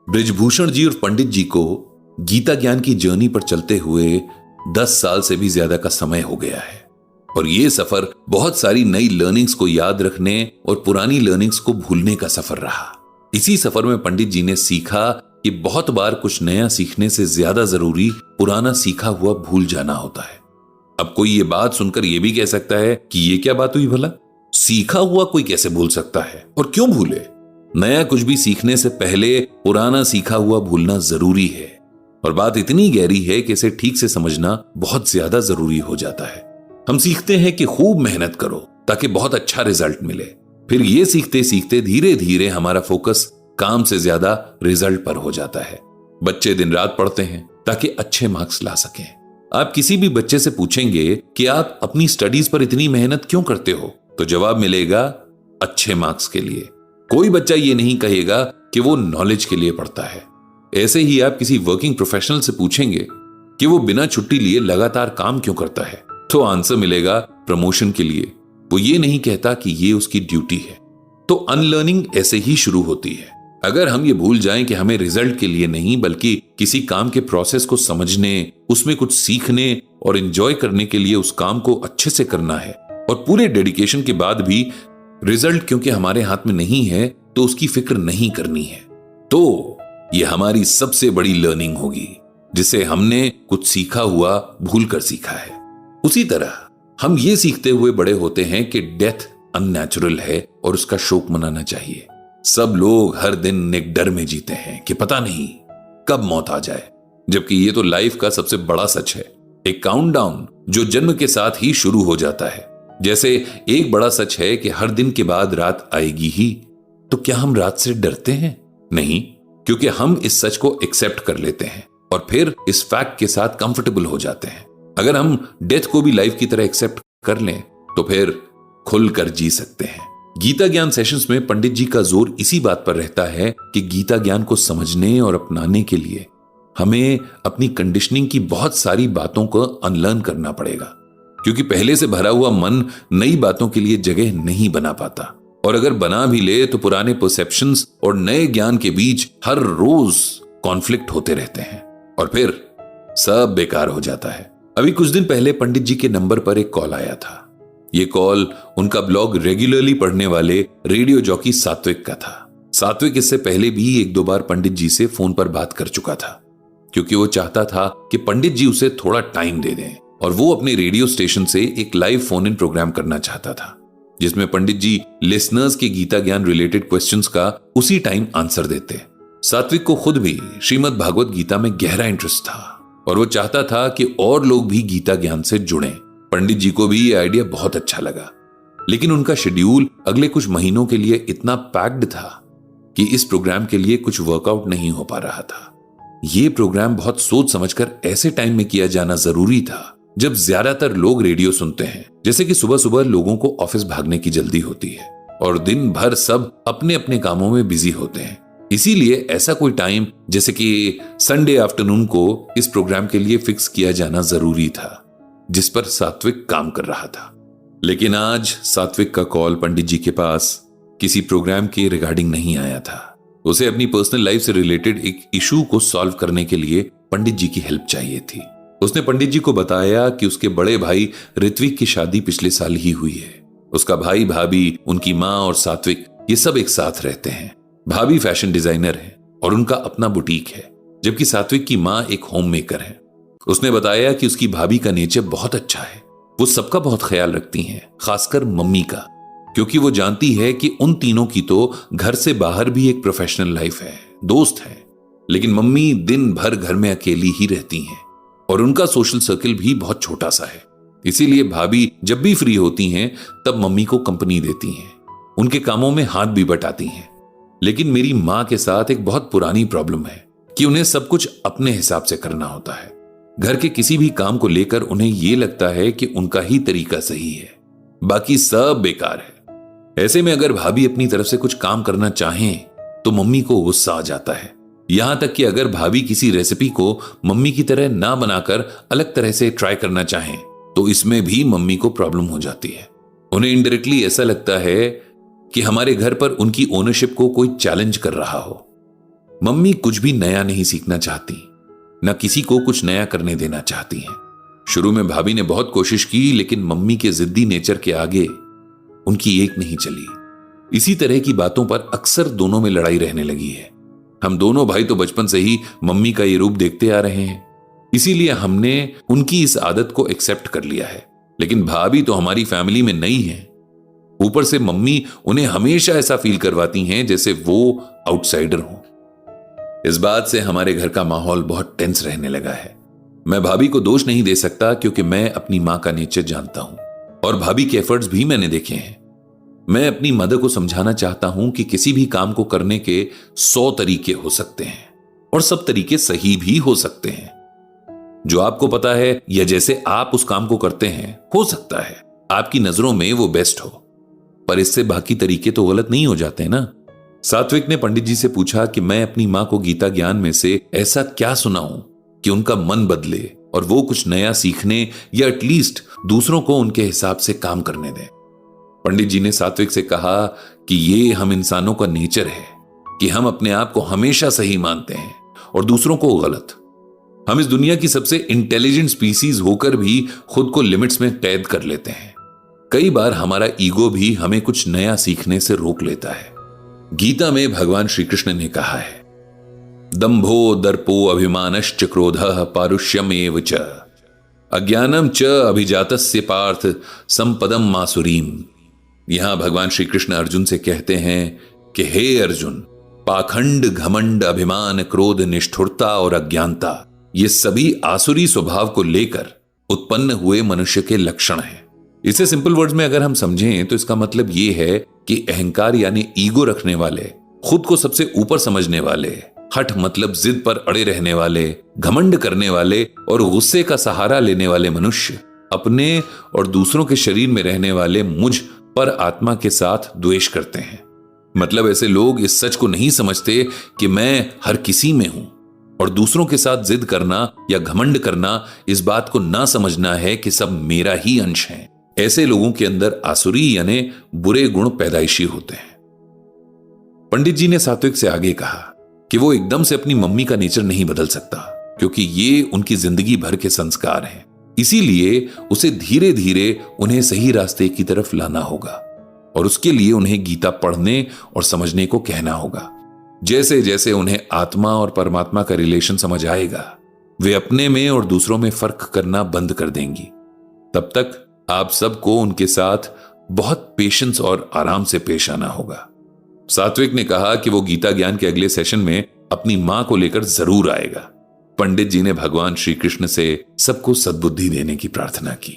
बृजभूषण जी और पंडित जी को गीता ज्ञान की जर्नी पर चलते हुए 10 साल से भी ज्यादा का समय हो गया है और ये सफर बहुत सारी नई लर्निंग्स को याद रखने और पुरानी लर्निंग्स को भूलने का सफर रहा। इसी सफर में पंडित जी ने सीखा कि बहुत बार कुछ नया सीखने से ज्यादा जरूरी पुराना सीखा हुआ भूल जाना होता है। अब कोई ये बात सुनकर यह भी कह सकता है कि ये क्या बात हुई भला, सीखा हुआ कोई कैसे भूल सकता है और क्यों भूले? नया कुछ भी सीखने से पहले पुराना सीखा हुआ भूलना जरूरी है और बात इतनी गहरी है कि इसे ठीक से समझना बहुत ज्यादा जरूरी हो जाता है। हम सीखते हैं कि खूब मेहनत करो ताकि बहुत अच्छा रिजल्ट मिले, फिर ये सीखते सीखते धीरे धीरे हमारा फोकस काम से ज्यादा रिजल्ट पर हो जाता है। बच्चे दिन रात पढ़ते हैं ताकि अच्छे मार्क्स ला सकें। आप किसी भी बच्चे से पूछेंगे कि आप अपनी स्टडीज पर इतनी मेहनत क्यों करते हो, तो जवाब मिलेगा अच्छे मार्क्स के लिए। कोई बच्चा ये नहीं कहेगा कि वो नॉलेज के लिए पढ़ता है। ऐसे ही आप किसी वर्किंग प्रोफेशनल से पूछेंगे कि वो बिना छुट्टी लिए लगातार काम क्यों करता है, तो आंसर मिलेगा प्रमोशन के लिए। वो ये नहीं कहता कि ये उसकी ड्यूटी है। तो अनलर्निंग ऐसे ही शुरू होती है। अगर हम ये भूल जाएं कि हमें रिजल्ट के लिए नहीं बल्कि किसी काम के प्रोसेस को समझने, उसमें कुछ सीखने और एंजॉय करने के लिए उस काम को अच्छे से करना है और पूरे डेडिकेशन के बाद भी रिजल्ट क्योंकि हमारे हाथ में नहीं है तो उसकी फिक्र नहीं करनी है, तो ये हमारी सबसे बड़ी लर्निंग होगी जिसे हमने कुछ सीखा हुआ भूल कर सीखा है। उसी तरह हम ये सीखते हुए बड़े होते हैं कि डेथ अननेचुरल है और उसका शोक मनाना चाहिए। सब लोग हर दिन एक डर में जीते हैं कि पता नहीं कब मौत आ जाए, जबकि ये तो लाइफ का सबसे बड़ा सच है। एक काउंटडाउन जो जन्म के साथ ही शुरू हो जाता है। जैसे एक बड़ा सच है कि हर दिन के बाद रात आएगी ही, तो क्या हम रात से डरते हैं? नहीं, क्योंकि हम इस सच को एक्सेप्ट कर लेते हैं और फिर इस फैक्ट के साथ कंफर्टेबल हो जाते हैं। अगर हम डेथ को भी लाइफ की तरह एक्सेप्ट कर लें तो फिर खुलकर जी सकते हैं। गीता ज्ञान सेशंस में पंडित जी का जोर इसी बात पर रहता है कि गीता ज्ञान को समझने और अपनाने के लिए हमें अपनी कंडीशनिंग की बहुत सारी बातों को अनलर्न करना पड़ेगा, क्योंकि पहले से भरा हुआ मन नई बातों के लिए जगह नहीं बना पाता और अगर बना भी ले तो पुराने परसेप्शंस और नए ज्ञान के बीच हर रोज कॉन्फ्लिक्ट होते रहते हैं और फिर सब बेकार हो जाता है। अभी कुछ दिन पहले पंडित जी के नंबर पर एक कॉल आया था। ये कॉल उनका ब्लॉग रेगुलरली पढ़ने वाले रेडियो जॉकी सात्विक का था। सात्विक इससे पहले भी 1-2 बार पंडित जी से फोन पर बात कर चुका था, क्योंकि वो चाहता था कि पंडित जी उसे थोड़ा टाइम दे दें और वो अपने रेडियो स्टेशन से एक लाइव फोन इन प्रोग्राम करना चाहता था, जिसमें पंडित जी लिसनर्स के गीता ज्ञान रिलेटेड क्वेश्चंस का उसी टाइम आंसर देते। सात्विक को खुद भी श्रीमद् भागवत गीता में गहरा इंटरेस्ट था और वो चाहता था कि और लोग भी गीता ज्ञान से जुड़ें। पंडित जी को भी ये आइडिया बहुत अच्छा लगा, लेकिन उनका शेड्यूल अगले कुछ महीनों के लिए इतना पैक्ड था कि इस प्रोग्राम के लिए कुछ वर्कआउट नहीं हो पा रहा था। ये प्रोग्राम बहुत सोच समझकर ऐसे टाइम में किया जाना जरूरी था जब ज्यादातर लोग रेडियो सुनते हैं, जैसे कि सुबह सुबह लोगों को ऑफिस भागने की जल्दी होती है और दिन भर सब अपने अपने कामों में बिजी होते हैं। इसीलिए ऐसा कोई टाइम जैसे कि संडे आफ्टरनून को इस प्रोग्राम के लिए फिक्स किया जाना जरूरी था, जिस पर सात्विक काम कर रहा था। लेकिन आज सात्विक का कॉल पंडित जी के पास किसी प्रोग्राम के रिगार्डिंग नहीं आया था। उसे अपनी पर्सनल लाइफ से रिलेटेड एक इशू को सॉल्व करने के लिए पंडित जी की हेल्प चाहिए थी। उसने पंडित जी को बताया कि उसके बड़े भाई ऋत्विक की शादी पिछले साल ही हुई है। उसका भाई, भाभी, उनकी माँ और सात्विक ये सब एक साथ रहते हैं। भाभी फैशन डिजाइनर है और उनका अपना बुटीक है, जबकि सात्विक की माँ एक होम मेकर है। उसने बताया कि उसकी भाभी का नेचर बहुत अच्छा है। वो सबका बहुत ख्याल रखती हैं, खासकर मम्मी का, क्योंकि वो जानती है कि उन तीनों की तो घर से बाहर भी एक प्रोफेशनल लाइफ है, दोस्त है, लेकिन मम्मी दिन भर घर में अकेली ही रहती हैं और उनका सोशल सर्कल भी बहुत छोटा सा है। इसीलिए भाभी जब भी फ्री होती हैं तब मम्मी को कंपनी देती हैं, उनके कामों में हाथ भी बटाती हैं। लेकिन मेरी माँ के साथ एक बहुत पुरानी प्रॉब्लम है कि उन्हें सब कुछ अपने हिसाब से करना होता है। घर के किसी भी काम को लेकर उन्हें यह लगता है कि उनका ही तरीका सही है, बाकी सब बेकार है। ऐसे में अगर भाभी अपनी तरफ से कुछ काम करना चाहें तो मम्मी को गुस्सा आ जाता है। यहां तक कि अगर भाभी किसी रेसिपी को मम्मी की तरह ना बनाकर अलग तरह से ट्राई करना चाहें तो इसमें भी मम्मी को प्रॉब्लम हो जाती है। उन्हें इनडायरेक्टली ऐसा लगता है कि हमारे घर पर उनकी ओनरशिप को कोई चैलेंज कर रहा हो। मम्मी कुछ भी नया नहीं सीखना चाहती, न किसी को कुछ नया करने देना चाहती हैं। शुरू में भाभी ने बहुत कोशिश की, लेकिन मम्मी के जिद्दी नेचर के आगे उनकी एक नहीं चली। इसी तरह की बातों पर अक्सर दोनों में लड़ाई रहने लगी है। हम दोनों भाई तो बचपन से ही मम्मी का ये रूप देखते आ रहे हैं, इसीलिए हमने उनकी इस आदत को एक्सेप्ट कर लिया है। लेकिन भाभी तो हमारी फैमिली में नई है। ऊपर से मम्मी उन्हें हमेशा ऐसा फील करवाती हैं जैसे वो आउटसाइडर हों। इस बात से हमारे घर का माहौल बहुत टेंस रहने लगा है। मैं भाभी को दोष नहीं दे सकता, क्योंकि मैं अपनी मां का नेचर जानता हूं और भाभी के एफर्ट्स भी मैंने देखे हैं। मैं अपनी मदर को समझाना चाहता हूं कि किसी भी काम को करने के 100 तरीके हो सकते हैं और सब तरीके सही भी हो सकते हैं। जो आपको पता है या जैसे आप उस काम को करते हैं, हो सकता है आपकी नजरों में वो बेस्ट हो, पर इससे बाकी तरीके तो गलत नहीं हो जाते ना। सात्विक ने पंडित जी से पूछा कि मैं अपनी मां को गीता ज्ञान में से ऐसा क्या सुनाऊं कि उनका मन बदले और वो कुछ नया सीखने या एटलीस्ट दूसरों को उनके हिसाब से काम करने दें। पंडित जी ने सात्विक से कहा कि ये हम इंसानों का नेचर है कि हम अपने आप को हमेशा सही मानते हैं और दूसरों को गलत। हम इस दुनिया की सबसे इंटेलिजेंट स्पीसीज होकर भी खुद को लिमिट्स में कैद कर लेते हैं। कई बार हमारा ईगो भी हमें कुछ नया सीखने से रोक लेता है। गीता में भगवान श्री कृष्ण ने कहा है, दंभो दर्पो अभिमानश्च क्रोधः पारुष्यमेव च अज्ञानम च अभिजातस्य पार्थ संपदम मासुरीम। यहां भगवान श्री कृष्ण अर्जुन से कहते हैं कि हे अर्जुन, पाखंड, घमंड, अभिमान, क्रोध, निष्ठुरता और अज्ञानता, ये सभी आसुरी स्वभाव को लेकर उत्पन्न हुए मनुष्य के लक्षण हैं। इसे सिंपल वर्ड्स में अगर हम समझें तो इसका मतलब यह है कि अहंकार यानी ईगो रखने वाले, खुद को सबसे ऊपर समझने वाले, हठ मतलब जिद पर अड़े रहने वाले, घमंड करने वाले और गुस्से का सहारा लेने वाले मनुष्य अपने और दूसरों के शरीर में रहने वाले मुझ पर आत्मा के साथ द्वेष करते हैं। मतलब ऐसे लोग इस सच को नहीं समझते कि मैं हर किसी में हूं, और दूसरों के साथ जिद करना या घमंड करना इस बात को ना समझना है कि सब मेरा ही अंश है। ऐसे लोगों के अंदर आसुरी यानी बुरे गुण पैदाइशी होते हैं। पंडित जी ने सात्विक से आगे कहा कि वो एकदम से अपनी मम्मी का नेचर नहीं बदल सकता, क्योंकि ये उनकी जिंदगी भर के संस्कार हैं। इसीलिए उसे धीरे धीरे उन्हें सही रास्ते की तरफ लाना होगा और उसके लिए उन्हें गीता पढ़ने और समझने को कहना होगा। जैसे जैसे उन्हें आत्मा और परमात्मा का रिलेशन समझ आएगा, वे अपने में और दूसरों में फर्क करना बंद कर देंगी। तब तक आप सबको उनके साथ बहुत पेशेंस और आराम से पेश आना होगा। सात्विक ने कहा कि वो गीता ज्ञान के अगले सेशन में अपनी मां को लेकर जरूर आएगा। पंडित जी ने भगवान श्री कृष्ण से सबको सद्बुद्धि देने की प्रार्थना की।